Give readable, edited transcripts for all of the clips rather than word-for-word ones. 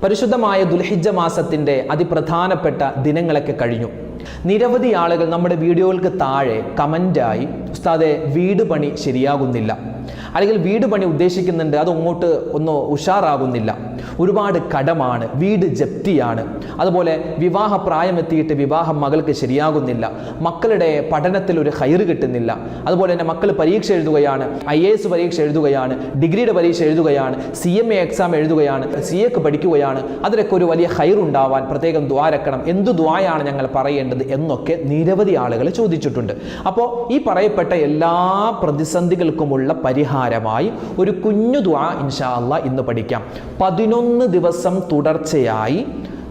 പരിശുദ്ധമായ ദുൽഹിജ്ജ മാസത്തിൻ്റെ അതിപ്രധാനപ്പെട്ട ദിനങ്ങളൊക്കെ കഴിഞ്ഞു. നിരവധി ആളുകൾ നമ്മുടെ വീഡിയോകൾക്ക് താഴെ കമൻ്റായി ഉസ്താദെ വീട് പണി ശരിയാകുന്നില്ല, അല്ലെങ്കിൽ വീട് പണി ഉദ്ദേശിക്കുന്നുണ്ട് അത് അങ്ങോട്ട് ഒന്ന് ഉഷാറാകുന്നില്ല, ഒരുപാട് കടമാണ്, വീട് ജപ്തിയാണ്, അതുപോലെ വിവാഹ പ്രായമെത്തിയിട്ട് വിവാഹം മകൾക്ക് ശരിയാകുന്നില്ല, മക്കളുടെ പഠനത്തിൽ ഒരു ഹൈറ് കിട്ടുന്നില്ല, അതുപോലെ തന്നെ മക്കൾ പരീക്ഷ എഴുതുകയാണ്, IAS പരീക്ഷ എഴുതുകയാണ്, ഡിഗ്രിയുടെ പരീക്ഷ എഴുതുകയാണ്, CMA എക്സാം എഴുതുകയാണ്, CAക്ക് പഠിക്കുകയാണ്, അതിലൊക്കെ ഒരു വലിയ ഹൈറുണ്ടാവാൻ പ്രത്യേകം ദ്വാരക്കണം, എന്തു ദ്വായാണ് ഞങ്ങൾ പറയേണ്ടത് എന്നൊക്കെ നിരവധി ആളുകൾ ചോദിച്ചിട്ടുണ്ട്. അപ്പോൾ ഈ പറയപ്പെട്ട എല്ലാ പ്രതിസന്ധികൾക്കുമുള്ള പരിഹാരമായി ഒരു കുഞ്ഞു ദുആ ഇൻഷാ അല്ലാഹ് ഇന്ന് പഠിക്കാം. 11 ദിവസം തുടർച്ചയായി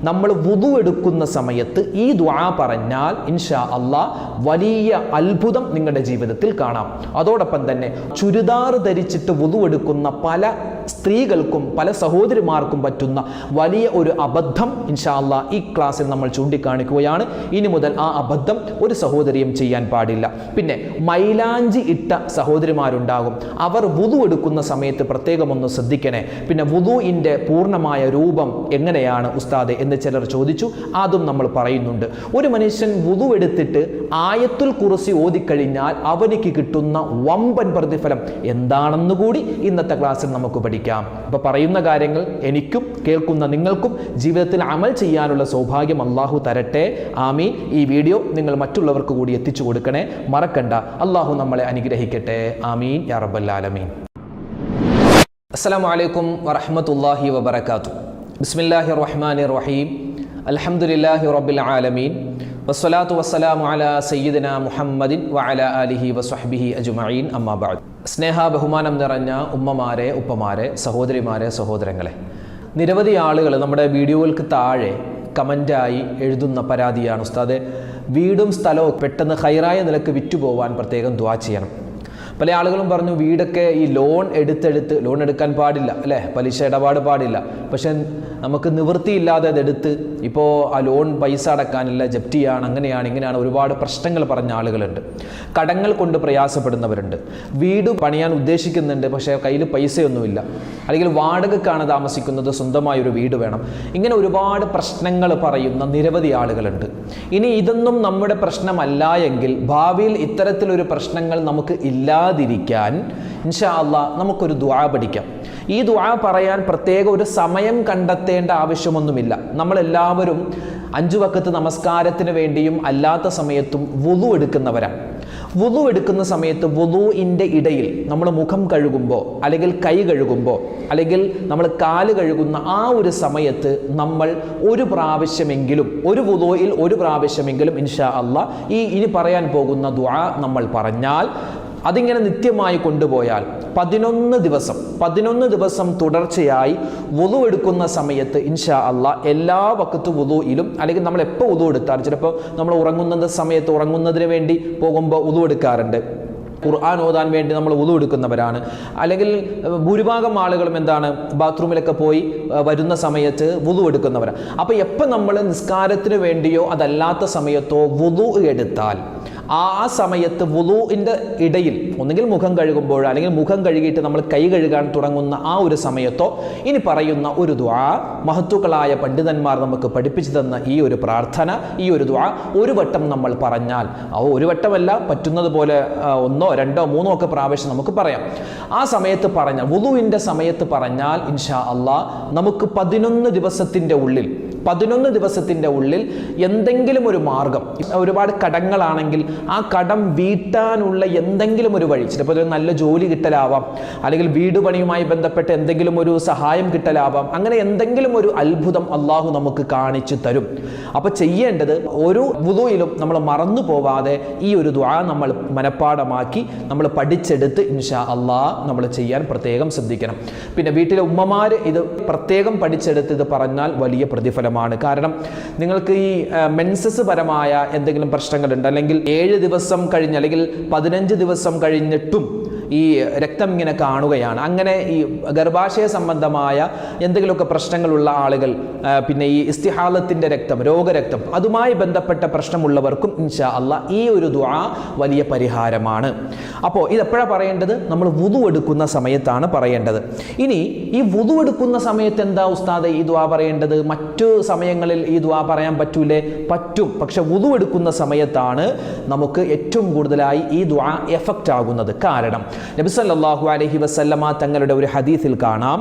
നമ്മൾ വുദു എടുക്കുന്ന സമയത്ത് ഈ ദുആ പറഞ്ഞാൽ ഇൻഷാ അല്ലാഹ് വലിയ അത്ഭുതം നിങ്ങളുടെ ജീവിതത്തിൽ കാണാം. അതോടൊപ്പം തന്നെ ചുരിദാർ ധരിച്ചിട്ട് വുദു എടുക്കുന്ന പല സ്ത്രീകൾക്കും പല സഹോദരിമാർക്കും പറ്റുന്ന വലിയ ഒരു അബദ്ധം ഇൻഷാ അല്ലാഹ് ഈ ക്ലാസ്സിൽ നമ്മൾ ചൂണ്ടിക്കാണിക്കുകയാണ്. ഇനി മുതൽ ആ അബദ്ധം ഒരു സഹോദരിയും ചെയ്യാൻ പാടില്ല. പിന്നെ മൈലാഞ്ചി ഇട്ട സഹോദരിമാരുണ്ടാകും, അവർ വുദു എടുക്കുന്ന സമയത്ത് പ്രത്യേകം ഒന്ന് ശ്രദ്ധിക്കണേ. പിന്നെ വുദുഇൻ്റെ പൂർണ്ണമായ രൂപം എങ്ങനെയാണ് ഉസ്താദെ എന്ന് ചിലർ ചോദിച്ചു, അതും നമ്മൾ പറയുന്നുണ്ട്. ഒരു മനുഷ്യൻ വുദു എടുത്തിട്ട് ആയത്തുൽ കുർസി ഓതിക്കഴിഞ്ഞാൽ അവനിക്ക് കിട്ടുന്ന വമ്പൻ പ്രതിഫലം എന്താണെന്ന് കൂടി ഇന്നത്തെ ക്ലാസ്സിൽ നമുക്ക് പഠിക്കാം. അപ്പോൾ പറയുന്ന കാര്യങ്ങൾ എനിക്കും കേൾക്കുന്ന നിങ്ങൾക്കും ജീവിതത്തിൽ അമൽ ചെയ്യാനുള്ള സൗഭാഗ്യം അല്ലാഹു തരട്ടെ, ആമീൻ. ഈ വീഡിയോ നിങ്ങൾ മറ്റുള്ളവർക്ക് കൂടി എത്തിച്ചു കൊടുക്കണേ, മറക്കണ്ട. അല്ലാഹു നമ്മളെ അനുഗ്രഹിക്കട്ടെ, ആമീൻ യാ റബ്ബൽ ആലമീൻ. അസ്സലാമു അലൈക്കും വറഹ്മത്തുള്ളാഹി വബറകാതുഹു. ബിസ്മില്ലാഹിർ റഹ്മാനിർ റഹീം. അൽഹംദുലില്ലാഹി റബ്ബിൽ ആലമീൻ. വസ്സലാത്തു വസ്സലാമു അലാ സയ്യിദിനാ മുഹമ്മദിൻ വഅലാ ആലിഹി വസ്വഹ്ബിഹി അജ്മഈൻ. അമ്മാ ബഅദ്. സ്നേഹ ബഹുമാനം നിറഞ്ഞ ഉമ്മമാരെ, ഉപ്പമാരെ, സഹോദരിമാരെ, സഹോദരങ്ങളെ, നിരവധി ആളുകൾ നമ്മുടെ വീഡിയോകൾക്ക് താഴെ കമൻ്റായി എഴുതുന്ന പരാതിയാണ് ഉസ്താദെ വീടും സ്ഥലവും പെട്ടെന്ന് ഹൈറായ നിലക്ക് വിറ്റുപോകാൻ പ്രത്യേകം ദുആ ചെയ്യണം. പല ആളുകളും പറഞ്ഞു വീടൊക്കെ ഈ ലോൺ എടുക്കാൻ പാടില്ല അല്ലേ, പലിശ ഇടപാട് പാടില്ല, പക്ഷെ നമുക്ക് നിവൃത്തിയില്ലാതെ അതെടുത്ത് ഇപ്പോൾ ആ ലോൺ പൈസ അടക്കാനില്ല, ജപ്തിയാണ്, അങ്ങനെയാണ് ഇങ്ങനെയാണ് ഒരുപാട് പ്രശ്നങ്ങൾ പറഞ്ഞ ആളുകളുണ്ട്. കടങ്ങൾ കൊണ്ട് പ്രയാസപ്പെടുന്നവരുണ്ട്. വീട് പണിയാൻ ഉദ്ദേശിക്കുന്നുണ്ട്, പക്ഷേ കയ്യിൽ പൈസയൊന്നുമില്ല, അല്ലെങ്കിൽ വാടകയ്ക്കാണ് താമസിക്കുന്നത്, സ്വന്തമായൊരു വീട് വേണം. ഇങ്ങനെ ഒരുപാട് പ്രശ്നങ്ങൾ പറയുന്ന നിരവധി ആളുകളുണ്ട്. ഇനി ഇതൊന്നും നമ്മുടെ പ്രശ്നമല്ല എങ്കിൽ ഭാവിയിൽ ഇത്തരത്തിലൊരു പ്രശ്നങ്ങൾ നമുക്ക് ഇല്ലാതിരിക്കാൻ ഇൻഷാ അല്ലാഹ് നമുക്കൊരു ദുആ പഠിക്കാം. ഈ ദുആ പറയാൻ പ്രത്യേക ഒരു സമയം കണ്ടെത്തേണ്ട ആവശ്യമൊന്നുമില്ല. നമ്മളെല്ലാവരും 5 വഖത്ത് നമസ്കാരത്തിന് വേണ്ടിയും അല്ലാത്ത സമയത്തും വുദു എടുക്കുന്നവരാണ്. വുദു എടുക്കുന്ന സമയത്ത് വുദുഇൻ്റെ ഇടയിൽ നമ്മൾ മുഖം കഴുകുമ്പോൾ, അല്ലെങ്കിൽ കൈ കഴുകുമ്പോൾ, അല്ലെങ്കിൽ നമ്മൾ കാല് കഴുകുന്ന ആ ഒരു സമയത്ത് നമ്മൾ ഒരു പ്രാവശ്യമെങ്കിലും, ഒരു വുദുഇൽ ഒരു പ്രാവശ്യമെങ്കിലും ഇൻഷാ അല്ലാഹ് ഈ ഇനി പറയാൻ പോകുന്ന ദുആ നമ്മൾ പറഞ്ഞാൽ, അതിങ്ങനെ നിത്യമായി കൊണ്ടുപോയാൽ 11 ദിവസം തുടർച്ചയായി വുദു എടുക്കുന്ന സമയത്ത് ഇൻഷാ അല്ലാഹ് എല്ലാ വഖത്ത് വുദുയിലും, അല്ലെങ്കിൽ നമ്മൾ എപ്പോൾ വുദു എടുത്താൽ, ചിലപ്പോൾ നമ്മൾ ഉറങ്ങുന്നതിന് വേണ്ടി പോകുമ്പോൾ വുദു എടുക്കാറുണ്ട്, ഖുർആൻ ഓതാൻ വേണ്ടി നമ്മൾ വുദു എടുക്കുന്നവരാണ്, അല്ലെങ്കിൽ ഭൂരിഭാഗം ആളുകളും എന്താണ് ബാത്റൂമിലൊക്കെ പോയി വരുന്ന സമയത്ത് വുദു എടുക്കുന്നവരാണ്. അപ്പോൾ എപ്പോൾ നമ്മൾ നിസ്കാരത്തിന് വേണ്ടിയോ അതല്ലാത്ത സമയത്തോ വുദു എടുത്താൽ ആ സമയത്ത് വുദുഇൻ്റെ ഇടയിൽ ഒന്നുകിൽ മുഖം കഴുകുമ്പോൾ, അല്ലെങ്കിൽ മുഖം കഴുകിയിട്ട് നമ്മൾ കൈ കഴുകാൻ തുടങ്ങുന്ന ആ ഒരു സമയത്തോ ഇനി പറയുന്ന ഒരു ദുആ, മഹത്തുക്കളായ പണ്ഡിതന്മാർ നമുക്ക് പഠിപ്പിച്ചു തന്ന ഈ ഒരു പ്രാർത്ഥന, ഈ ഒരു ദുആ ഒരു വട്ടം നമ്മൾ പറഞ്ഞാൽ, ഒരു വട്ടമല്ല, പറ്റുന്നത് പോലെ 1, 2, 3 ഒക്കെ പ്രാവശ്യം നമുക്ക് പറയാം. ആ സമയത്ത് പറഞ്ഞാൽ, വുദുഇൻ്റെ സമയത്ത് പറഞ്ഞാൽ ഇൻഷാ അല്ലാഹ് നമുക്ക് 11 ദിവസത്തിൻ്റെ ഉള്ളിൽ എന്തെങ്കിലും ഒരു മാർഗം, ഒരുപാട് കടങ്ങളാണെങ്കിൽ ആ കടം വീട്ടാനുള്ള എന്തെങ്കിലും ഒരു വഴി, ചിലപ്പോൾ ഒരു നല്ല ജോലി കിട്ടലാവാം, അല്ലെങ്കിൽ വീട് പണിയുമായി ബന്ധപ്പെട്ട് എന്തെങ്കിലും ഒരു സഹായം കിട്ടലാവാം, അങ്ങനെ എന്തെങ്കിലും ഒരു അത്ഭുതം അള്ളാഹു നമുക്ക് കാണിച്ചു തരും. അപ്പോൾ ചെയ്യേണ്ടത് ഒരു വുദുയിലും നമ്മൾ മറന്നു പോവാതെ ഈ ഒരു ദുആ നമ്മൾ മനപ്പാഠമാക്കി നമ്മൾ പഠിച്ചെടുത്ത് ഇൻഷാ അല്ലാഹ് നമ്മൾ ചെയ്യാൻ പ്രത്യേകം ശ്രദ്ധിക്കണം. പിന്നെ വീട്ടിലെ ഉമ്മമാർ ഇത് പ്രത്യേകം പഠിച്ചെടുത്ത് ഇത് പറഞ്ഞാൽ വലിയ പ്രതിഫലമാണ്. കാരണം നിങ്ങൾക്ക് ഈ മെൻസസ് പരമായ എന്തെങ്കിലും പ്രശ്നങ്ങളുണ്ട്, അല്ലെങ്കിൽ 7 ദിവസം കഴിഞ്ഞ് അല്ലെങ്കിൽ 15 ദിവസം കഴിഞ്ഞിട്ടും ഈ രക്തം ഇങ്ങനെ കാണുകയാണ്. അങ്ങനെ ഈ ഗർഭാശയ സംബന്ധമായ എന്തെങ്കിലുമൊക്കെ പ്രശ്നങ്ങളുള്ള ആളുകൾ, പിന്നെ ഈ ഇസ്തിഹാലത്തിൻ്റെ രക്തം, രോഗരക്തം, അതുമായി ബന്ധപ്പെട്ട പ്രശ്നമുള്ളവർക്കും ഇൻഷാ അല്ലാ ഈ ഒരു ദുആ വലിയ പരിഹാരമാണ്. അപ്പോൾ ഇതെപ്പോഴാണ് പറയേണ്ടത്? നമ്മൾ വുദു എടുക്കുന്ന സമയത്താണ് പറയേണ്ടത്. ഇനി ഈ വുദു എടുക്കുന്ന സമയത്ത് എന്താ ഉസ്താദെ ഈ ദുആ പറയേണ്ടത്? മറ്റു സമയങ്ങളിൽ ഈ ദുആ പറയാൻ പറ്റൂലേ? പറ്റും. പക്ഷെ വുദു എടുക്കുന്ന സമയത്താണ് നമുക്ക് ഏറ്റവും കൂടുതലായി ഈ ദുആ എഫക്റ്റ് ആകുന്നത്. കാരണം നബി സല്ലല്ലാഹു അലൈഹി വസല്ലമ തങ്ങളുടെ ഒരു ഹദീസിൽ കാണാം,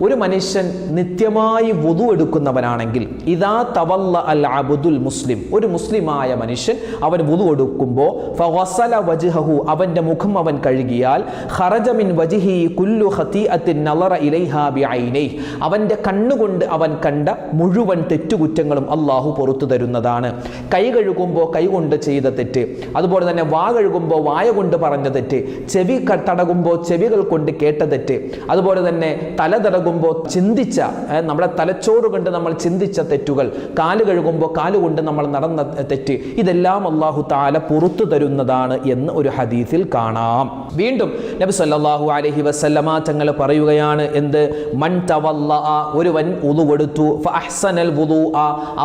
ഒരു മനുഷ്യൻ നിത്യമായി വുദു എടുക്കുന്നവനാണെങ്കിൽ, ഇദാ തവല്ല അൽ അബ്ദുൽ മുസ്ലിം, ഒരു മുസ്ലിമായ മനുഷ്യൻ അവൻ വുദു എടുക്കുമ്പോൾ ഫഗസല വജ്ഹഹു, അവന്റെ മുഖം അവൻ കഴുകിയാൽ, ഖറജ മിൻ വജ്ഹി കുല്ലു ഖതീഅത്തിൻ നളറ ഇലൈഹാ ബിഐനൈഹി, അവന്റെ കണ്ണുകൊണ്ട് അവൻ കണ്ട മുഴുവൻ തെറ്റുകുറ്റങ്ങളും അല്ലാഹു പുറത്തു തരുന്നതാണ്. കൈ കഴുകുമ്പോൾ കൈ കൊണ്ട് ചെയ്ത തെറ്റ്, അതുപോലെ തന്നെ വാ കഴുകുമ്പോൾ വായ കൊണ്ട് പറഞ്ഞ തെറ്റ്, ചെവി തടകുമ്പോൾ ചെവികൾ കൊണ്ട് കേട്ട തെറ്റ്, അതുപോലെ തന്നെ തല തടകുമ്പോൾ ചിന്തിച്ച, നമ്മുടെ തലച്ചോറ് കൊണ്ട് നമ്മൾ ചിന്തിച്ച തെറ്റുകൾ, കാല് കഴുകുമ്പോൾ കാലുകൊണ്ട് നമ്മൾ നടന്ന തെറ്റ്, ഇതെല്ലാം അല്ലാഹു തആല പുറത്തു തരുന്നതാണ് എന്ന് ഒരു ഹദീസിൽ കാണാം. വീണ്ടും നബി സല്ലല്ലാഹു അലൈഹി വസല്ലമ തങ്ങൾ പറയുകയാണ്, എന്ത്? മൻ തവല്ലഅ, ഒരുവൻ വുദു എടുത്തു, ഫഅഹ്സനൽ വുദൂഅ,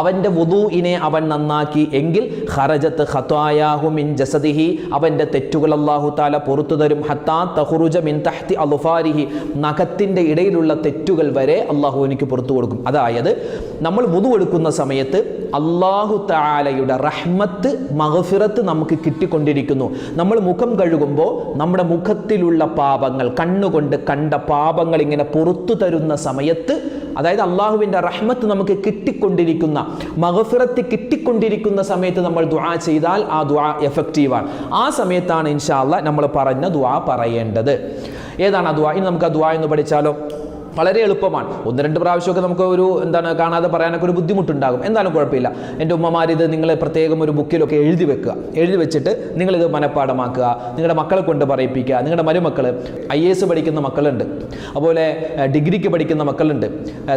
അവന്റെ വുദൂഇനെ അവൻ നന്നാക്കി എങ്കിൽ, ഖറജത് ഖതായാഹു മിൻ ജസദിഹി, അവന്റെ തെറ്റുകൾ അല്ലാഹു തആല പുറത്തു തരും. ഹത്താ തഖ്റുജ മിൻ തഹ്തി അൽഫാരിഹി, നഖത്തിന്റെ ഇടയിലുള്ള തെറ്റുകൾ വരെ അല്ലാഹു എനിക്ക് പുറത്തു കൊടുക്കും. അതായത് നമ്മൾ വുദു എടുക്കുന്ന സമയത്ത് അല്ലാഹു തആലയുടെ റഹ്മത്ത്, മഗ്ഫിറത്ത് നമുക്ക് കിട്ടിക്കൊണ്ടിരിക്കുന്നു. നമ്മൾ മുഖം കഴുകുമ്പോൾ നമ്മുടെ മുഖത്തിലുള്ള പാപങ്ങൾ, കണ്ണുകൊണ്ട് കണ്ട പാപങ്ങൾ ഇങ്ങനെ പുറത്തു തരുന്ന സമയത്ത്, അതായത് അള്ളാഹുവിൻ്റെ റഹ്മത്ത് നമുക്ക് കിട്ടിക്കൊണ്ടിരിക്കുന്ന, മഗ്ഫിറത്ത് കിട്ടിക്കൊണ്ടിരിക്കുന്ന സമയത്ത് നമ്മൾ ദുആ ചെയ്താൽ ആ ദുആ എഫക്റ്റീവാണ്. ആ സമയത്താണ് ഇൻഷാ അല്ലാഹ് നമ്മൾ പറഞ്ഞ ദുആ പറയേണ്ടത്. ഏതാണ് ആ ദുആ? ഇനി നമുക്ക് ആ ദുആ എന്ന് പഠിച്ചാലോ? വളരെ എളുപ്പമാണ്. 1-2 പ്രാവശ്യമൊക്കെ നമുക്ക് ഒരു കാണാതെ പറയാനൊക്കെ ഒരു ബുദ്ധിമുട്ടുണ്ടാകും. എന്തായാലും കുഴപ്പമില്ല. എൻ്റെ ഉമ്മമാരിത് നിങ്ങൾ പ്രത്യേകം ഒരു ബുക്കിലൊക്കെ എഴുതി വെക്കുക. എഴുതി വെച്ചിട്ട് നിങ്ങളിത് മനഃപ്പാഠമാക്കുക, നിങ്ങളുടെ മക്കളെ കൊണ്ട് പറയിപ്പിക്കുക. നിങ്ങളുടെ മരുമക്കൾ IAS പഠിക്കുന്ന മക്കളുണ്ട്, അതുപോലെ ഡിഗ്രിക്ക് പഠിക്കുന്ന മക്കളുണ്ട്,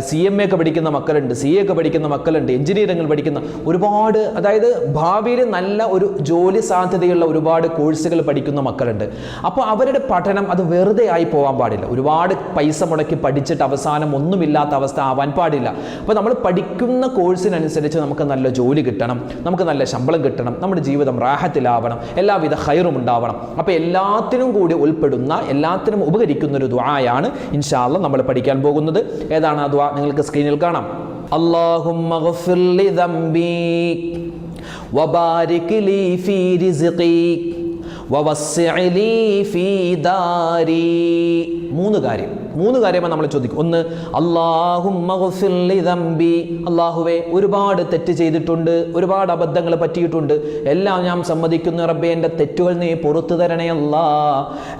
CMA ഒക്കെ പഠിക്കുന്ന മക്കളുണ്ട്, CA ഒക്കെ പഠിക്കുന്ന മക്കളുണ്ട്, എഞ്ചിനീയറിംഗിൽ പഠിക്കുന്ന ഒരുപാട്, അതായത് ഭാവിയിൽ നല്ല ഒരു ജോലി സാധ്യതയുള്ള ഒരുപാട് കോഴ്സുകൾ പഠിക്കുന്ന മക്കളുണ്ട്. അപ്പോൾ അവരുടെ പഠനം അത് വെറുതെ ആയി പോകാൻ പാടില്ല. ഒരുപാട് പൈസ മുടക്കി പഠിച്ചിട്ട് അവസാനം ഒന്നുമില്ലാത്ത അവസ്ഥ ആവാൻ പാടില്ല. അപ്പോൾ നമ്മൾ പഠിക്കുന്ന കോഴ്സിനനുസരിച്ച് നമുക്ക് നല്ല ജോലി കിട്ടണം, നമുക്ക് നല്ല ശമ്പളം കിട്ടണം, നമ്മുടെ ജീവിതം റാഹത്തിലാവണം, എല്ലാവിധ ഖൈറും ഉണ്ടാവണം. അപ്പോൾ എല്ലാത്തിനും കൂടി ഉൾപ്പെടുന്ന, എല്ലാത്തിനും ഉപകരിക്കുന്ന ഒരു ദുആയാണ് ഇൻഷാ അല്ലാഹ് നമ്മൾ പഠിക്കാൻ പോകുന്നത്. ഏതാണ് ആ ദുആ? നിങ്ങൾക്ക് സ്ക്രീനിൽ കാണാം. അല്ലാഹുമ്മ ഗ്ഫിർ ലി ദംബി വബാരിക് ലി ഫീ റിസ്ഖി വവസ്സിഅ ലി ഫീ ദാരി. മൂന്ന് കാര്യമാണ് നമ്മൾ ചോദിക്കും. ഒന്ന്, അല്ലാഹുമ്മ ഗ്ഫിർ ലി ദംബി, അല്ലാഹുവേ ഒരുപാട് തെറ്റ് ചെയ്തിട്ടുണ്ട്, ഒരുപാട് അബദ്ധങ്ങൾ പറ്റിയിട്ടുണ്ട്, എല്ലാം ഞാൻ സമ്മതിക്കുന്നു റബ്ബേ, എൻ്റെ തെറ്റുകൾ നീ പുറത്തു തരണേ അല്ലാ.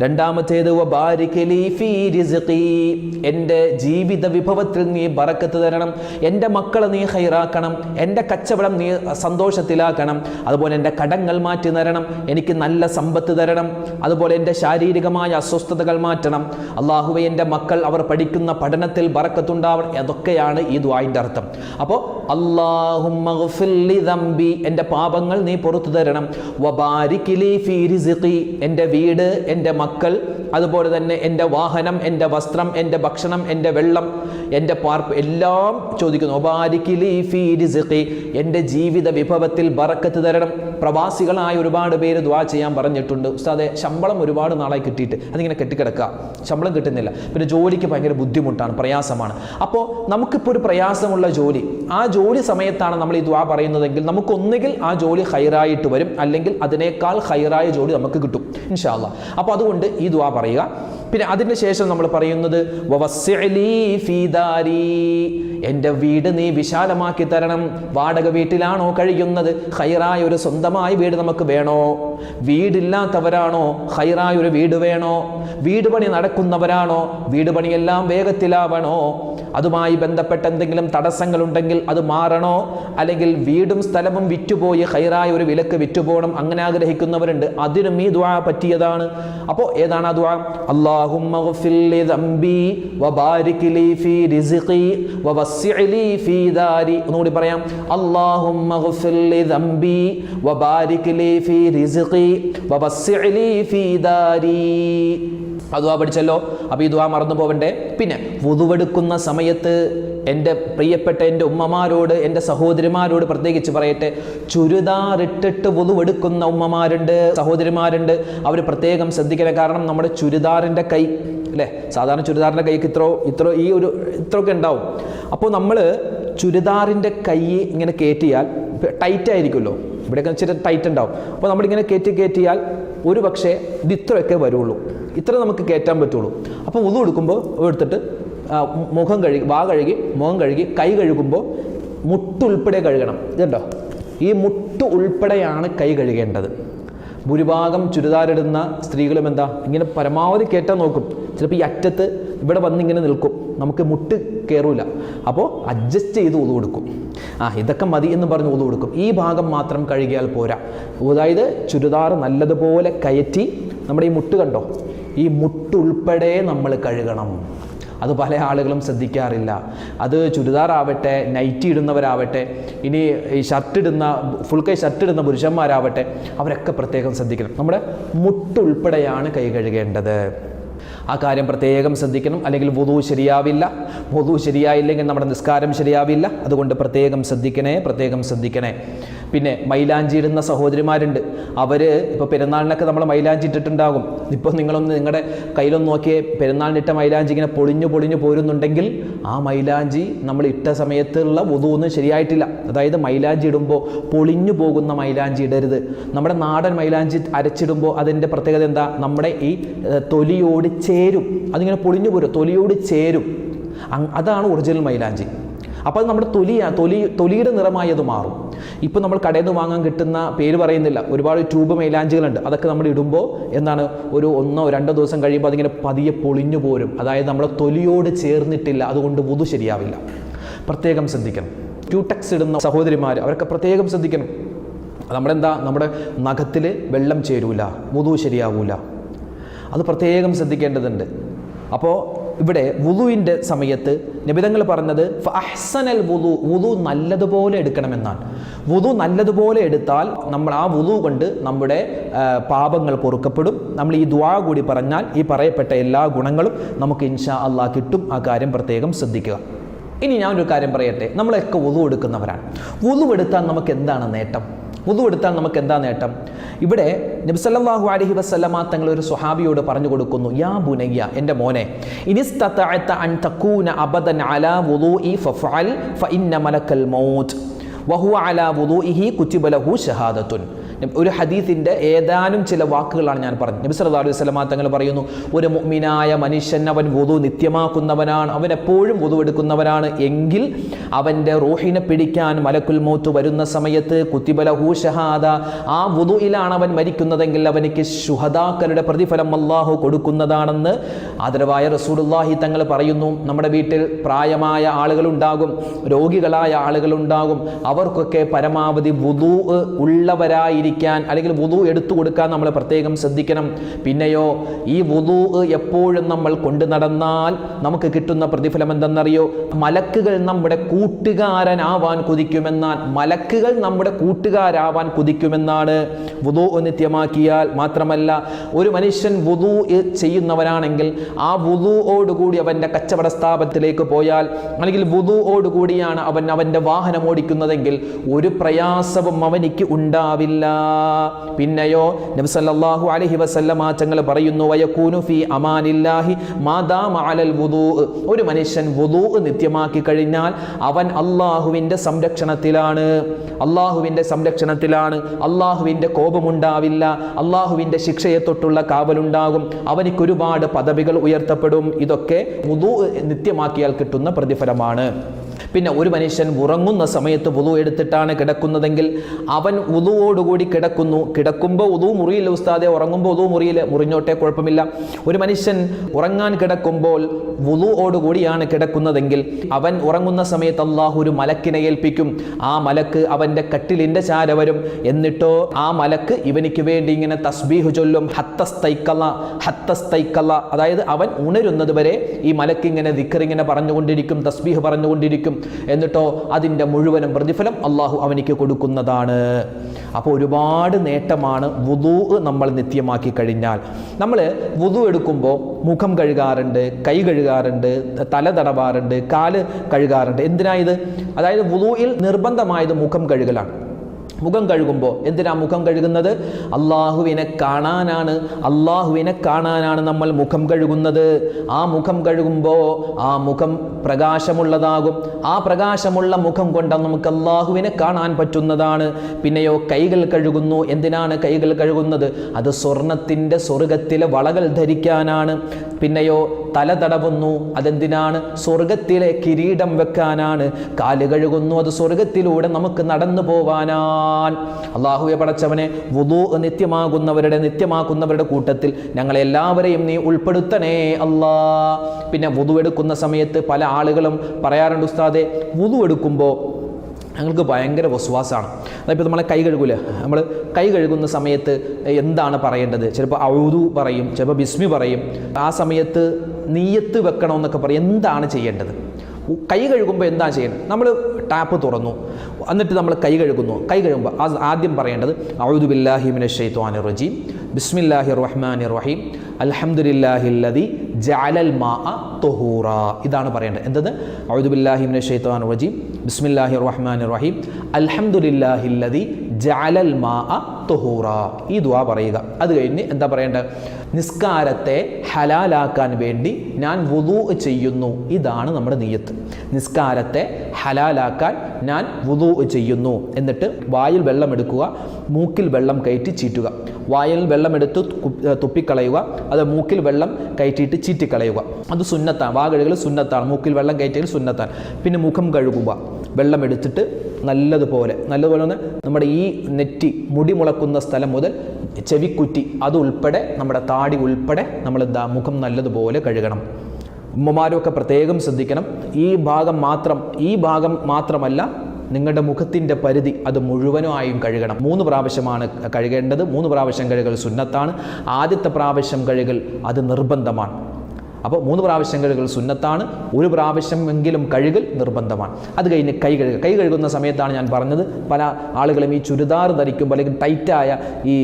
രണ്ടാമത്തേത്, വബാരിക് ലി ഫീ റിസ്ഖി, എൻ്റെ ജീവിത വിഭവത്തിൽ നീ ബറക്കത്ത് തരണം, എൻ്റെ മക്കളെ നീ ഖൈറാക്കണം, എൻ്റെ കച്ചവടം നീ സന്തോഷത്തിലാക്കണം, അതുപോലെ എൻ്റെ കടങ്ങൾ മാറ്റി തരണം, എനിക്ക് നല്ല സമ്പത്ത് തരണം, അതുപോലെ എൻ്റെ ശാരീരികമായ അസ്വസ്ഥതകൾ മാറ്റണം. അല്ലാഹുവേ എൻ്റെ മക്കൾ അവർ പഠിക്കുന്ന പഠനത്തിൽ ബറക്കത്തുണ്ടാവണം. അതൊക്കെയാണ് ഈ ദുആഇന്റെ അർത്ഥം. അപ്പോൾ അല്ലാഹുമ്മ ഗ്ഫിർ ലി ദംബി, എൻ്റെ പാപങ്ങൾ നീ പുറത്തു തരണം, വബാരിക് ലി ഫീ റിസ്ഖി, എൻ്റെ വീട്, എൻ്റെ മക്കൾ, അതുപോലെ തന്നെ എൻ്റെ വാഹനം, എൻ്റെ വസ്ത്രം, എൻ്റെ ഭക്ഷണം, എൻ്റെ വെള്ളം, എൻ്റെ പാർപ്പ് എല്ലാം ചോദിക്കുന്നു. വബാരിക് ലി ഫീ റിസ്ഖി, എൻ്റെ ജീവിത വിഭവത്തിൽ ബറക്കത്ത് തരണം. പ്രവാസികളായ ഒരുപാട് പേര് ദുആ ചെയ്യാൻ പറഞ്ഞിട്ടുണ്ട്. ഉസ്താദെ ശമ്പളം ഒരുപാട് നാളായി കിട്ടിയിട്ട് അതിങ്ങനെ കെട്ടിക്കിടക്കുക, ശമ്പളം കിട്ടുന്നില്ല, പിന്നെ ജോലിക്ക് ഭയങ്കര ബുദ്ധിമുട്ടാണ്, പ്രയാസമാണ്. അപ്പോൾ നമുക്കിപ്പോൾ ഒരു പ്രയാസമുള്ള ജോലി, ആ ജോലി സമയത്താണ് നമ്മൾ ഈ ദുആ പറയുന്നതെങ്കിൽ നമുക്കൊന്നുകിൽ ആ ജോലി ഖൈറായിട്ട് വരും, അല്ലെങ്കിൽ അതിനേക്കാൾ ഖൈറായ ജോലി നമുക്ക് കിട്ടും ഇൻഷാ അല്ലാഹ്. അപ്പോൾ അതുകൊണ്ട് ഈ ദുആ പറയുക. പിന്നെ അതിന് ശേഷം നമ്മൾ പറയുന്നത് വവസ്സിഅ ലീ ഫീ ദാരി, എൻ്റെ വീട് നീ വിശാലമാക്കി തരണം. വാടക വീട്ടിലാണോ കഴിയുന്നത്? ഖൈറായ ഒരു സ്വന്തമായ വീട് നമുക്ക് വേണോ? വീടില്ലാത്തവരാണോ? ഖൈറായ ഒരു വീട് വേണോ? വീട് പണി നടക്കുന്നവരാണോ? വീട് പണിയെല്ലാം വേഗത്തിലാവണോ? അതുമായി ബന്ധപ്പെട്ട എന്തെങ്കിലും തടസ്സങ്ങളുണ്ടെങ്കിൽ അത് മാറണോ? അല്ലെങ്കിൽ വീടും സ്ഥലവും വിറ്റുപോയി ഖൈറായ ഒരു വിലക്ക് വിറ്റുപോകണം, അങ്ങനെ ആഗ്രഹിക്കുന്നവരുണ്ട്. അതിനും ഈ ദുആ പറ്റിയതാണ്. അപ്പോൾ ഏതാണ് ആ ദുആ? അല്ലാഹു അല്ലാഹുമ്മ ഗ്ഫിർ ലി ദംബി വബാരിക് ലി ഫീ റിസ്ഖി വവസ്സി ലി ഫീ ദാരി. ഒന്നുകൂടി പറയാം. അല്ലാഹുമ്മ ഗ്ഫിർ ലി ദംബി വബാരിക് ലി ഫീ റിസ്ഖി വവസ്സി ലി ഫീ ദാരി. ദുആ പഠിച്ചല്ലോ. അപ്പോൾ ഈ ദുആ മറന്നു പോവണ്ടേ. പിന്നെ വുദുവെടുക്കുന്ന സമയത്ത് എൻ്റെ പ്രിയപ്പെട്ട എൻ്റെ ഉമ്മമാരോട്, എൻ്റെ സഹോദരിമാരോട് പ്രത്യേകിച്ച് പറയട്ടെ, ചുരിദാറിട്ടിട്ട് വുദുവെടുക്കുന്ന ഉമ്മമാരുണ്ട്, സഹോദരിമാരുണ്ട്. അവർ പ്രത്യേകം ശ്രദ്ധിക്കണം. കാരണം നമ്മുടെ ചുരിദാറിൻ്റെ കൈ അല്ലേ, സാധാരണ ചുരിദാറിൻ്റെ കൈക്ക് ഇത്രയൊക്കെ ഉണ്ടാവും. അപ്പോൾ നമ്മൾ ചുരിദാറിൻ്റെ കൈ ഇങ്ങനെ കയറ്റിയാൽ ടൈറ്റ് ആയിരിക്കുമല്ലോ, ഇവിടെയൊക്കെ ഇച്ചിരി ടൈറ്റ് ഉണ്ടാവും. അപ്പോൾ നമ്മളിങ്ങനെ കയറ്റിയാൽ ഒരു പക്ഷേ ഇത് ഇത്രയൊക്കെ വരുള്ളൂ, ഇത്ര നമുക്ക് കയറ്റാൻ പറ്റുള്ളൂ. അപ്പോൾ വുദു എടുക്കുമ്പോൾ എടുത്തിട്ട് മുഖം കഴുകി, മുഖം കഴുകി, കൈ കഴുകുമ്പോൾ മുട്ടുൾപ്പെടെ കഴുകണം. ഇതുണ്ടോ, ഈ മുട്ട് ഉൾപ്പെടെയാണ് കൈ കഴുകേണ്ടത്. ഭൂരിഭാഗം ചുരിദാറിടുന്ന സ്ത്രീകളും എന്താ ഇങ്ങനെ പരമാവധി കയറ്റാൻ നോക്കും. ചിലപ്പോൾ ഈ അറ്റത്ത് ഇവിടെ വന്ന് ഇങ്ങനെ നിൽക്കും, നമുക്ക് മുട്ട് കയറൂല. അപ്പോൾ അഡ്ജസ്റ്റ് ചെയ്ത് വുദു കൊടുക്കും. ഇതൊക്കെ മതി എന്ന് പറഞ്ഞ് വുദു കൊടുക്കും. ഈ ഭാഗം മാത്രം കഴുകിയാൽ പോരാ. അതായത് ചുരിദാർ നല്ലതുപോലെ കയറ്റി നമ്മുടെ ഈ മുട്ട് കണ്ടോ, ഈ മുട്ടുൾപ്പെടെ നമ്മൾ കഴുകണം. അത് പല ആളുകളും ശ്രദ്ധിക്കാറില്ല. അത് ചുരിദാർ ആവട്ടെ, നൈറ്റി ഇടുന്നവരാവട്ടെ, ഇനി ഈ ഫുൾ കൈ ഷർട്ട് ഇടുന്ന പുരുഷന്മാരാവട്ടെ, അവരൊക്കെ പ്രത്യേകം ശ്രദ്ധിക്കണം. നമ്മുടെ മുട്ടുൾപ്പെടെയാണ് കൈ കഴുകേണ്ടത്. ആ കാര്യം പ്രത്യേകം ശ്രദ്ധിക്കണം. അല്ലെങ്കിൽ വുദു ശരിയാവില്ല. വുദു ശരിയായില്ലെങ്കിൽ നമ്മുടെ നിസ്കാരം ശരിയാവില്ല. അതുകൊണ്ട് പ്രത്യേകം ശ്രദ്ധിക്കണേ. പിന്നെ മൈലാഞ്ചി ഇടുന്ന സഹോദരിമാരുണ്ട്. അവർ ഇപ്പോൾ പെരുന്നാളിനൊക്കെ നമ്മൾ മൈലാഞ്ചി ഇട്ടിട്ടുണ്ടാകും. ഇപ്പോൾ നിങ്ങളുടെ കയ്യിലൊന്ന് നോക്കിയേ, പെരുന്നാളിനിട്ട മൈലാഞ്ചി ഇങ്ങനെ പൊളിഞ്ഞു പോരുന്നുണ്ടെങ്കിൽ ആ മൈലാഞ്ചി നമ്മൾ ഇട്ട സമയത്തുള്ള വുദു ഒന്നും ശരിയായിട്ടില്ല. അതായത് മൈലാഞ്ചി ഇടുമ്പോൾ പൊളിഞ്ഞു പോകുന്ന മൈലാഞ്ചി ഇടരുത്. നമ്മുടെ നാടൻ മൈലാഞ്ചി അരച്ചിടുമ്പോൾ അതിൻ്റെ പ്രത്യേകത എന്താ, നമ്മുടെ ഈ തൊലിയോട് ചേരും. അതിങ്ങനെ പൊളിഞ്ഞു പോരും, തൊലിയോട് ചേരും. അതാണ് ഒറിജിനൽ മൈലാഞ്ചി. അപ്പോൾ അത് നമ്മുടെ തൊലിയുടെ നിറമായി അത് മാറും. ഇപ്പോൾ നമ്മൾ കടയിൽ നിന്ന് വാങ്ങാൻ കിട്ടുന്ന, പേര് പറയുന്നില്ല, ഒരുപാട് ട്യൂബ് മൈലാഞ്ചികളുണ്ട്. അതൊക്കെ നമ്മൾ ഇടുമ്പോൾ എന്താണ്, ഒരു 1-2 ദിവസം കഴിയുമ്പോൾ അതിങ്ങനെ പതിയെ പൊളിഞ്ഞു പോരും. അതായത് നമ്മളെ തൊലിയോട് ചേർന്നിട്ടില്ല. അതുകൊണ്ട് വുദു ശരിയാവില്ല. പ്രത്യേകം ശ്രദ്ധിക്കണം. ക്യൂടെക്സ് ഇടുന്ന സഹോദരിമാർ, അവരൊക്കെ പ്രത്യേകം ശ്രദ്ധിക്കണം. നമ്മുടെ നഖത്തിൽ വെള്ളം ചേരൂല, വുദു ശരിയാവൂല. അത് പ്രത്യേകം ശ്രദ്ധിക്കേണ്ടതുണ്ട്. അപ്പോൾ ഇവിടെ വുദുവിൻ്റെ സമയത്ത് നബിതങ്ങൾ പറഞ്ഞത് ഫഅഹ്സനൽ വുദു നല്ലതുപോലെ എടുക്കണമെന്നാണ്. വുദു നല്ലതുപോലെ എടുത്താൽ നമ്മൾ ആ വുദു കൊണ്ട് നമ്മുടെ പാപങ്ങൾ പൊറുക്കപ്പെടും. നമ്മൾ ഈ ദുആ കൂടി പറഞ്ഞാൽ ഈ പറയപ്പെട്ട എല്ലാ ഗുണങ്ങളും നമുക്ക് ഇൻഷാ അല്ലാഹ് കിട്ടും. ആ കാര്യം പ്രത്യേകം ശ്രദ്ധിക്കുക. ഇനി ഞാനൊരു കാര്യം പറയട്ടെ. നമ്മളൊക്കെ വുദു എടുക്കുന്നവരാണ്. വുദു എടുത്താൽ നമുക്ക് എന്താണ് നേട്ടം? ഇവിടെ നബി സല്ലല്ലാഹു അലൈഹി വസല്ലമ തങ്ങൾ ഒരു സ്വഹാബിയോട് പറഞ്ഞു കൊടുക്കുന്നു, യാ ബുനയ്യ, എൻ്റെ മോനെ, ഇനിസ്തതഅത അൻ തകൂന അബദൻ അലാ വുദൂഇ ഫഫഅൽ ഫഇന്ന മലക്കൽ മൗത്ത് വഹുവ അലാ വുദൂഇഹി കുതിബ ലഹു ഷഹാദത്തുൻ. ഒരു ഹദീസിൻ്റെ ഏതാനും ചില വാക്കുകളാണ് ഞാൻ പറഞ്ഞത്. നബി സല്ലല്ലാഹു അലൈഹി വസല്ലമ തങ്ങൾ പറയുന്നു, ഒരു മുഅ്മിനായ മനുഷ്യൻ അവൻ വുദു നിത്യമാക്കുന്നവനാണ്, അവൻ എപ്പോഴും വുദു എടുക്കുന്നവനാണ് എങ്കിൽ അവൻ്റെ റൂഹിനെ പിടിക്കാൻ മലക്കുൽ മൗത്ത് വരുന്ന സമയത്ത് കുതിബ ലഹു ഷഹാദ, ആ വുദുയിലാണ് അവൻ മരിക്കുന്നതെങ്കിൽ അവനിക്ക് ശുഹദാക്കളുടെ പ്രതിഫലം അല്ലാഹു കൊടുക്കുന്നതാണെന്ന് ആദരവായ റസൂലുള്ളാഹി തങ്ങൾ പറയുന്നു. നമ്മുടെ വീട്ടിൽ പ്രായമായ ആളുകളുണ്ടാകും, രോഗികളായ ആളുകളുണ്ടാകും. അവർക്കൊക്കെ പരമാവധി വുദു ഉള്ളവരായിരിക്കും അല്ലെങ്കിൽ വുദു എടുത്തു കൊടുക്കാൻ നമ്മൾ പ്രത്യേകം ശ്രദ്ധിക്കണം. പിന്നെയോ ഈ വുദു എപ്പോഴും നമ്മൾ കൊണ്ടു നടന്നാൽ നമുക്ക് കിട്ടുന്ന പ്രതിഫലം എന്തെന്നറിയോ? മലക്കുകൾ നമ്മുടെ കൂട്ടുകാരാവാൻ കുതിക്കുമെന്നാണ് വുദു നിത്യമാക്കിയാൽ. മാത്രമല്ല, ഒരു മനുഷ്യൻ വുദു ചെയ്യുന്നവനാണെങ്കിൽ ആ വുദുവോടുകൂടി അവൻ്റെ കച്ചവട സ്ഥാപനത്തിലേക്ക് പോയാൽ, അല്ലെങ്കിൽ വുദുവോടുകൂടിയാണ് അവൻ്റെ വാഹനം ഓടിക്കുന്നതെങ്കിൽ ഒരു പ്രയാസവും അവനിക്ക് ഉണ്ടാവില്ല. പിന്നെയോ നബി സല്ലല്ലാഹു അലൈഹി വസല്ലമ തങ്ങൾ പറയുന്നു, വയകൂനു ഫീ അമാനില്ലാഹി മാദാമ അലൽ വുദൂ. ഒരു മനുഷ്യൻ വുദൂ നിത്യമാക്കി കഴിഞ്ഞാൽ അവൻ അല്ലാഹുവിൻ്റെ സംരക്ഷണത്തിലാണ്. അല്ലാഹുവിൻ്റെ കോപമുണ്ടാവില്ല, അല്ലാഹുവിൻ്റെ ശിക്ഷയെ തൊട്ടുള്ള കാവലുണ്ടാകും, അവനിക്ക് ഒരുപാട് പദവികൾ ഉയർത്തപ്പെടും. ഇതൊക്കെ വുദൂ നിത്യമാക്കിയാൽ കിട്ടുന്ന പ്രതിഫലമാണ്. പിന്നെ ഒരു മനുഷ്യൻ ഉറങ്ങുന്ന സമയത്ത് വുളു എടുത്തിട്ടാണ് കിടക്കുന്നതെങ്കിൽ അവൻ വുളുവോടുകൂടി കിടക്കുമ്പോൾ വുളു മുറിയില്ല ഉസ്താദെ, ഉറങ്ങുമ്പോൾ വുളു മുറിയില്ല, മുറിഞ്ഞോട്ടെ കുഴപ്പമില്ല. ഒരു മനുഷ്യൻ ഉറങ്ങാൻ കിടക്കുമ്പോൾ വുളുവോടുകൂടിയാണ് കിടക്കുന്നതെങ്കിൽ അവൻ ഉറങ്ങുന്ന സമയത്ത് അള്ളാഹു ഒരു മലക്കിനെ ഏൽപ്പിക്കും. ആ മലക്ക് അവൻ്റെ കട്ടിലിൻ്റെ ചാര വരും. എന്നിട്ടോ ആ മലക്ക് ഇവനിക്ക് വേണ്ടി ഇങ്ങനെ തസ്ബീഹ് ചൊല്ലും. ഹത്തസ്തൈക്കല്ല, അതായത് അവൻ ഉണരുന്നത് വരെ ഈ മലക്ക് ഇങ്ങനെ ദിക്ർ ഇങ്ങനെ പറഞ്ഞുകൊണ്ടിരിക്കും, തസ്ബീഹ് പറഞ്ഞുകൊണ്ടിരിക്കും. എന്നിട്ടോ അതിൻ്റെ മുഴുവനും പ്രതിഫലം അള്ളാഹു അവനിക്ക് കൊടുക്കുന്നതാണ്. അപ്പോൾ ഒരുപാട് നേട്ടമാണ് വുദൂ നമ്മൾ നിത്യമാക്കി കഴിഞ്ഞാൽ. നമ്മൾ വുദൂ എടുക്കുമ്പോൾ മുഖം കഴുകാറുണ്ട്, കൈ കഴുകാറുണ്ട്, തല തടവാറുണ്ട്, കാല് കഴുകാറുണ്ട്. എന്തിനാ ഇത്? അതായത് വുദൂയിൽ നിർബന്ധമായത് മുഖം കഴുകലാണ്. മുഖം കഴുകുമ്പോൾ എന്തിനാ മുഖം കഴുകുന്നത്? അള്ളാഹുവിനെ കാണാനാണ് നമ്മൾ മുഖം കഴുകുന്നത്. ആ മുഖം കഴുകുമ്പോൾ ആ മുഖം പ്രകാശമുള്ളതാകും. ആ പ്രകാശമുള്ള മുഖം കൊണ്ട് നമുക്ക് അള്ളാഹുവിനെ കാണാൻ പറ്റുന്നതാണ്. പിന്നെയോ കൈകൾ കഴുകുന്നു. എന്തിനാണ് കൈകൾ കഴുകുന്നത്? അത് സ്വർഗത്തിലെ വളകൾ ധരിക്കാനാണ്. പിന്നെയോ തല തടവുന്നു. അതെന്തിനാണ്? സ്വർഗത്തിലെ കിരീടം വെക്കാനാണ്. കാല് കഴുകുന്നു. അത് സ്വർഗത്തിലൂടെ നമുക്ക് നടന്നു പോവാനാണ്. അള്ളാഹുവെ പടച്ചവനെ, വുദൂ നിത്യമാക്കുന്നവരുടെ കൂട്ടത്തിൽ ഞങ്ങളെല്ലാവരെയും നീ ഉൾപ്പെടുത്തണേ അല്ലാ. പിന്നെ വുദൂ എടുക്കുന്ന സമയത്ത് പല ആളുകളും പറയാറുണ്ട്, ഉസ്താദെ വുദൂ എടുക്കുമ്പോൾ ഞങ്ങൾക്ക് ഭയങ്കര വസ്വാസാണ്. അതിപ്പോൾ നമ്മളെ കൈ കഴുകൂല, നമ്മൾ കൈ കഴുകുന്ന സമയത്ത് എന്താണ് പറയേണ്ടത്? ചിലപ്പോൾ ഔദു പറയും, ചിലപ്പോൾ ബിസ്മി പറയും. ആ സമയത്ത് നിയ്യത്ത് വെക്കണമെന്നൊക്കെ പറയും. എന്താണ് ചെയ്യേണ്ടത്? കൈ കഴുകുമ്പോൾ എന്താ ചെയ്യേണ്ടത്? നമ്മൾ ടാപ്പ് തുറന്നു, എന്നിട്ട് നമ്മൾ കൈ കഴുകുന്നു. കൈ കഴുകുമ്പോൾ ആദ്യം പറയേണ്ടത് അഊദു ബില്ലാഹി മിനശ് ശൈത്വാനിർ റജീം, ബിസ്മില്ലാഹിർ റഹ്മാനിർ റഹീം, അൽഹംദുലില്ലാഹില്ലദി ജഅലൽ മാഅ തുഹൂറ. ഇതാണ് പറയേണ്ടത്. എന്തത്? അഊദു ബില്ലാഹി മിനശ് ശൈത്വാനിർ റജീം, ബിസ്മില്ലാഹിർ റഹ്മാനിർ റഹീം, അൽഹംദുലില്ലാഹില്ലദി ജഅലൽ മാഅ തുഹൂറ. ഈ ദുആ പറയുക. അത് കഴിഞ്ഞ് എന്താ പറയേണ്ടത്? നിസ്കാരത്തെ ഹലാലാക്കാൻ വേണ്ടി ഞാൻ വുദൂ ചെയ്യുന്നു. ഇതാണ് നമ്മുടെ നിയ്യത്ത്. നിസ്കാരത്തെ ഹലാലാക്കാൻ ഞാൻ വുദൂ ചെയ്യുന്നു. എന്നിട്ട് വായിൽ വെള്ളം എടുക്കുക, മൂക്കിൽ വെള്ളം കയറ്റി ചീറ്റുക. വായിൽ വെള്ളമെടുത്ത് തുപ്പിക്കളയുക, അത് മൂക്കിൽ വെള്ളം കയറ്റിയിട്ട് ചീറ്റിക്കളയുക. അത് സുന്നത്താണ്. വാ കഴുകൽ സുന്നത്താണ്, മൂക്കിൽ വെള്ളം കയറ്റിയാൽ സുന്നത്താണ്. പിന്നെ മുഖം കഴുകുക. വെള്ളം എടുത്തിട്ട് നല്ലതുപോലെ നമ്മുടെ ഈ നെറ്റി, മുടി മുളക്കുന്ന സ്ഥലം മുതൽ ചെവിക്കുറ്റി അതുൾപ്പെടെ നമ്മുടെ താടി ഉൾപ്പെടെ നമ്മൾ മുഖം നല്ലതുപോലെ കഴുകണം. ഉമ്മമാരൊക്കെ പ്രത്യേകം ശ്രദ്ധിക്കണം. ഈ ഭാഗം മാത്രമല്ല, നിങ്ങളുടെ മുഖത്തിൻ്റെ പരിധി അത് മുഴുവനായും കഴുകണം. 3 പ്രാവശ്യമാണ് കഴുകേണ്ടത്. 3 പ്രാവശ്യം കഴുകൽ സുന്നത്താണ്. ആദ്യത്തെ പ്രാവശ്യം കഴുകൽ അത് നിർബന്ധമാണ്. അപ്പോൾ 3 പ്രാവശ്യം കഴുകൽ സുന്നത്താണ്, 1 പ്രാവശ്യമെങ്കിലും കഴുകൽ നിർബന്ധമാണ്. അത് കഴിഞ്ഞ് കൈ കഴുകുന്ന സമയത്താണ് ഞാൻ പറഞ്ഞത്, പല ആളുകളും ഈ ചുരിദാർ ധരിക്കുമ്പോൾ, അല്ലെങ്കിൽ ടൈറ്റായ ഈ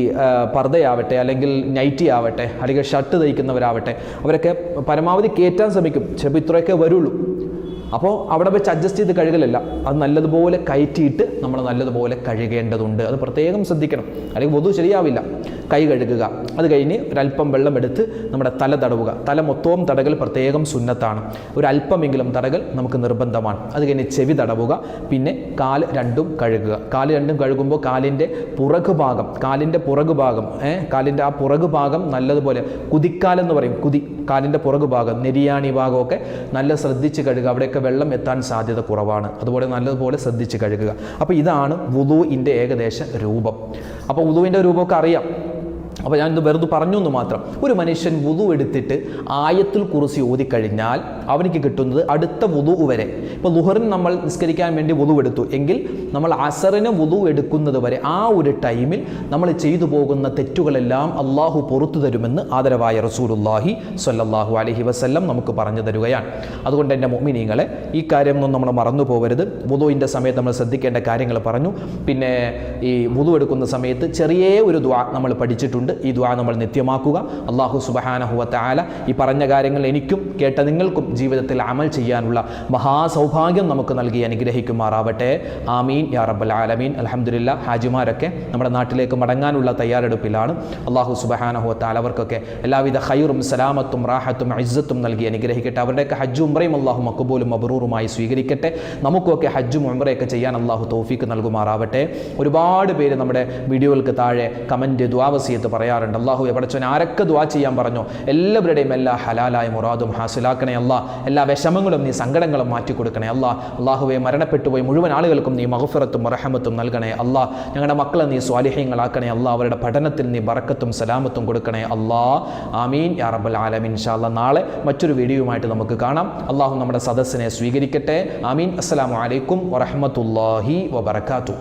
പർദ്ദയാവട്ടെ, അല്ലെങ്കിൽ നൈറ്റി ആവട്ടെ, അല്ലെങ്കിൽ ഷർട്ട് ധരിക്കുന്നവരാവട്ടെ, അവരൊക്കെ പരമാവധി കയറ്റാൻ ശ്രമിക്കും. ചിലപ്പോൾ ഇത്രയൊക്കെ വരുള്ളൂ. അപ്പോൾ അവിടെ വെച്ച് അഡ്ജസ്റ്റ് ചെയ്ത് കഴുകലല്ല, അത് നല്ലതുപോലെ കയറ്റിയിട്ട് നമ്മൾ നല്ലതുപോലെ കഴുകേണ്ടതുണ്ട്. അത് പ്രത്യേകം ശ്രദ്ധിക്കണം, അല്ലെങ്കിൽ വുദൂ ശരിയാവില്ല. കൈ കഴുകുക. അത് കഴിഞ്ഞ് ഒരല്പം വെള്ളം എടുത്ത് നമ്മുടെ തല തടവുക. തല മൊത്തവും തടകൽ പ്രത്യേകം സുന്നത്താണ്. ഒരല്പമെങ്കിലും തടകൽ നമുക്ക് നിർബന്ധമാണ്. അത് കഴിഞ്ഞ് ചെവി തടവുക. പിന്നെ കാല് രണ്ടും കഴുകുക. കാല് രണ്ടും കഴുകുമ്പോൾ കാലിൻ്റെ പുറകുഭാഗം കാലിൻ്റെ ആ പുറകുഭാഗം നല്ലതുപോലെ, കുതിക്കാലെന്ന് പറയും, കാലിൻ്റെ പുറകുഭാഗം, നെരിയാണി ഭാഗമൊക്കെ നല്ല ശ്രദ്ധിച്ച് കഴുകുക. അവിടെയൊക്കെ വെള്ളം എത്താൻ സാധ്യത കുറവാണ്. അതുപോലെ നല്ലതുപോലെ ശ്രദ്ധിച്ച് കഴുകുക. അപ്പോൾ ഇതാണ് വുദൂഇൻ്റെ ഏകദേശ രൂപം. അപ്പോൾ വുദൂഇൻ്റെ രൂപമൊക്കെ അറിയാം. അപ്പോൾ ഞാനിത് വെറുതെ പറഞ്ഞു എന്ന് മാത്രം. ഒരു മനുഷ്യൻ വുദു എടുത്തിട്ട് ആയത്തുൽ കുർസി ഓതിക്കഴിഞ്ഞാൽ അവനിക്ക് കിട്ടുന്നത് അടുത്ത വുദു വരെ. ഇപ്പോൾ ളുഹറിന് നമ്മൾ നിസ്കരിക്കാൻ വേണ്ടി വുദു എടുത്തു എങ്കിൽ നമ്മൾ അസറിന് വുദു എടുക്കുന്നത് വരെ ആ ഒരു ടൈമിൽ നമ്മൾ ചെയ്തു പോകുന്ന തെറ്റുകളെല്ലാം അള്ളാഹു പുറത്തു തരുമെന്ന് ആദരവായ റസൂലുള്ളാഹി സ്വല്ലല്ലാഹു അലൈഹി വസല്ലം നമുക്ക് പറഞ്ഞു തരുകയാണ്. അതുകൊണ്ട് എൻ്റെ മുഅ്മിനീങ്ങളെ, ഈ കാര്യമൊന്നും നമ്മൾ മറന്നു പോകരുത്. വുദുവിൻ്റെ സമയത്ത് നമ്മൾ ശ്രദ്ധിക്കേണ്ട കാര്യങ്ങൾ പറഞ്ഞു. പിന്നെ ഈ വുദു എടുക്കുന്ന സമയത്ത് ചെറിയ ഒരു ദുആ നമ്മൾ പഠിച്ചിട്ടുണ്ട്. ഈ ദുആ നമ്മൾ നിത്യമാക്കുക. അല്ലാഹു സുബ്ഹാനഹു വ തആല ഈ പറഞ്ഞ കാര്യങ്ങൾ എനിക്കും കേട്ട നിങ്ങൾക്കും ജീവിതത്തിൽ അമൽ ചെയ്യാനുള്ള മഹാസൗഭാഗ്യം നമുക്ക് നൽകി അനുഗ്രഹിക്കുമാറാവട്ടെ. ആമീൻ യാ റബ്ബൽ ആലമീൻ. അൽഹംദുലില്ലാഹ്, ഹാജിമാരൊക്കെ നമ്മുടെ നാട്ടിലേക്ക് മടങ്ങാനുള്ള തയ്യാറെടുപ്പിലാണ്. അല്ലാഹു സുബ്ഹാനഹു വ തആല അവർക്കൊക്കെ എല്ലാവിധ ഖൈറും സലാമത്തും റാഹത്തും ഇസ്സത്തും നൽകി അനുഗ്രഹിക്കട്ടെ. അവരുടെയൊക്കെ ഹജ്ജും ഉംറയും അല്ലാഹു മഖബൂലും മബ്റൂറുമായി സ്വീകരിക്കട്ടെ. നമുക്കൊക്കെ ഹജ്ജും ഉംറയൊക്കെ ചെയ്യാൻ അല്ലാഹു തൗഫീക്ക് നൽകുമാറാവട്ടെ. ഒരുപാട് പേര് നമ്മുടെ വീഡിയോകൾക്ക് താഴെ കമൻറ്റ്, ദുആ വസിയത്ത് പറയാറുണ്ട്. അള്ളാഹുവെ പടച്ചോൻ ആരൊക്കെ ദുആ ചെയ്യാൻ പറഞ്ഞോ എല്ലാവരുടെയും എല്ലാ ഹലാലായ മുറാദും ഹാസിലാക്കണേ അല്ലാ. എല്ലാ വിഷമങ്ങളും നീ സങ്കടങ്ങളും മാറ്റിക്കൊടുക്കണേ അല്ലാ. അള്ളാഹുവെ മരണപ്പെട്ടുപോയി മുഴുവൻ ആളുകൾക്കും നീ മഗ്ഫിറത്തും റഹമത്തും നൽകണേ അല്ലാ. ഞങ്ങളുടെ മക്കളെ നീ സ്വാലിഹീങ്ങളാക്കണേ അല്ലാ. അവരുടെ പഠനത്തിൽ നീ ബറക്കത്തും സലാമത്തും കൊടുക്കണേ അല്ലാ. ആമീൻ യാ റബ്ബൽ ആലമീൻ. ഇൻഷാ അല്ലാ നാളെ മറ്റൊരു വീഡിയോയുമായിട്ട് നമുക്ക് കാണാം. അള്ളാഹു നമ്മുടെ സദസ്സിനെ സ്വീകരിക്കട്ടെ. ആമീൻ. അസ്സലാമു അലൈക്കും വറഹ്മത്തുള്ളാഹി വബറകാതുഹു.